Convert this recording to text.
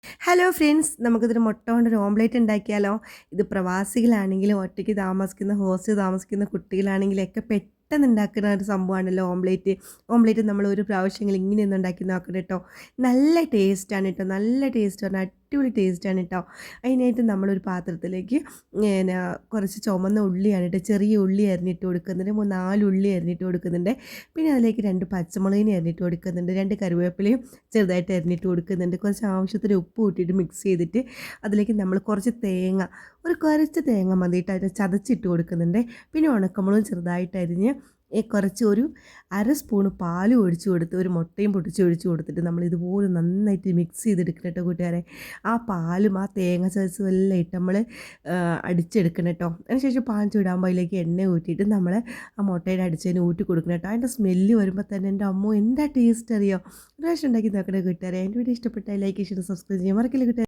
Hello friends, നമുക്കിതൊരു മുട്ട കൊണ്ടൊരു ഓംലേറ്റ് ഉണ്ടാക്കിയാലോ? ഇത് പ്രവാസികളാണെങ്കിലും ഒറ്റയ്ക്ക് താമസിക്കുന്ന ഹോസ്റ്റലിൽ താമസിക്കുന്ന കുട്ടികളാണെങ്കിലൊക്കെ പെട്ടെന്ന് ഉണ്ടാക്കുന്ന ഒരു സംഭവമാണല്ലോ ഓംലേറ്റ്. ഓംലേറ്റ് നമ്മൾ ഒരു പ്രാവശ്യമെങ്കിലും ഇങ്ങനെയൊന്ന് ഉണ്ടാക്കി നോക്കണം കേട്ടോ. നല്ല ടേസ്റ്റാണ് കേട്ടോ, നല്ല ടേസ്റ്റ് പറഞ്ഞാൽ അടിപൊളി ടേസ്റ്റാണ് കേട്ടോ. അതിനായിട്ട് നമ്മളൊരു പാത്രത്തിലേക്ക് പിന്നെ കുറച്ച് ചുമന്ന ഉള്ളിയാണ് കേട്ടോ, ചെറിയ ഉള്ളി അരിഞ്ഞിട്ട് കൊടുക്കുന്നുണ്ട്, 4 ഉള്ളി അരിഞ്ഞിട്ട് കൊടുക്കുന്നുണ്ട്. പിന്നെ അതിലേക്ക് 2 പച്ചമുളകിനെ അരിഞ്ഞിട്ട് കൊടുക്കുന്നുണ്ട്, 2 കറിവേപ്പിലയും ചെറുതായിട്ട് അരിഞ്ഞിട്ട് കൊടുക്കുന്നുണ്ട്. കുറച്ച് ആവശ്യത്തിന് ഉപ്പ് കൂട്ടിയിട്ട് മിക്സ് ചെയ്തിട്ട് അതിലേക്ക് നമ്മൾ കുറച്ച് തേങ്ങ, ഒരു കുറച്ച് തേങ്ങ മതിയിട്ട് അതിന് ചതച്ചിട്ട് കൊടുക്കുന്നുണ്ട്. പിന്നെ ഉണക്കമുളകും ചെറുതായിട്ട് അരിഞ്ഞ് കുറച്ച് ഒരു അര സ്പൂണ് പാലും ഒഴിച്ച് കൊടുത്ത് ഒരു മുട്ടയും പൊട്ടിച്ച് ഒഴിച്ച് കൊടുത്തിട്ട് നമ്മൾ ഇതുപോലെ നന്നായിട്ട് മിക്സ് ചെയ്തെടുക്കണം കേട്ടോ കൂട്ടുകാരെ. ആ പാലും ആ തേങ്ങ ചതച്ചും എല്ലാം ഇട്ട് നമ്മൾ അടിച്ചെടുക്കണം കേട്ടോ. അതിനുശേഷം പാൻ ചൂടാകുമ്പോൾ അതിലേക്ക് എണ്ണ ഊറ്റിയിട്ട് നമ്മൾ ആ മുട്ടയുടെ അടിച്ചതിന് ഊറ്റി കൊടുക്കണം കേട്ടോ. അതിൻ്റെ സ്മെല്ല് വരുമ്പോൾ തന്നെ എൻ്റെ അമ്മോ എന്താ ടേസ്റ്റ് അറിയോ. ഒരു പ്രാവശ്യം ഉണ്ടാക്കി നോക്കണേ കൂട്ടുകാരെ. എൻ്റെ വീഡിയോ ഇഷ്ടപ്പെട്ടാൽ ലൈക്ക് ചെയ്ത് സബ്സ്ക്രൈബ് ചെയ്യാൻ മറക്കില്ല കൂട്ടുകാരെ.